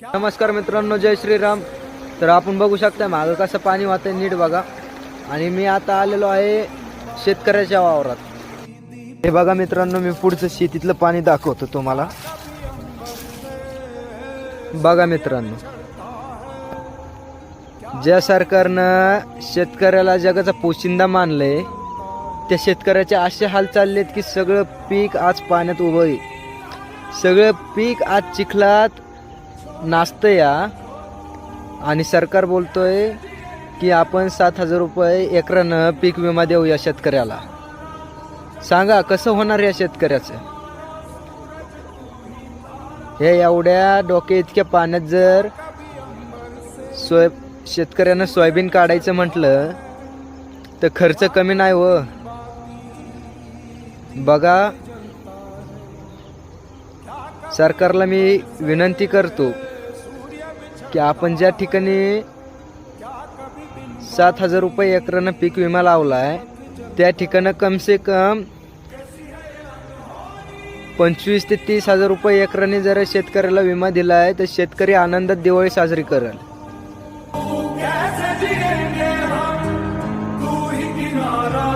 नमस्कार मित्रांनो, जय श्रीराम. तर आपण बघू शकता मागं कसं पाणी वाहतंय, नीट बघा. आणि मी आता आलेलो आहे शेतकऱ्याच्या वावरात. हे बघा मित्रांनो, मी पुढचं शेतीतलं पाणी दाखवतो तुम्हाला. बघा मित्रांनो, ज्या सरकारनं शेतकऱ्याला जगाचा पोशिंदा मानलंय, त्या शेतकऱ्याचे असे हाल चाललेत की सगळं पीक आज पाण्यात उभं आहे. सगळं पीक आज चिखलात नाचतं या. आणि सरकार बोलतोय की आपण 7,000 रुपये एकरानं पीक विमा देऊ या शेतकऱ्याला. सांगा कसं होणार या शेतकऱ्याचं? हे एवढ्या डोके इतक्या पाण्यात जर शेतकऱ्यानं सोयाबीन काढायचं म्हटलं तर खर्च कमी नाही व. बघा, सरकारला मी विनंती करतो की आपण ज्या ठिकाणी 7,000 रुपये एकरानं पीक विमा लावलाय त्या ठिकाणी कम से कम 25,000 ते 30,000 रुपये एकराने जर शेतकऱ्याला विमा दिलाय तर शेतकरी आनंदात दिवाळी साजरी करेल. कैसे जिएंगे हम, तू ही किनारा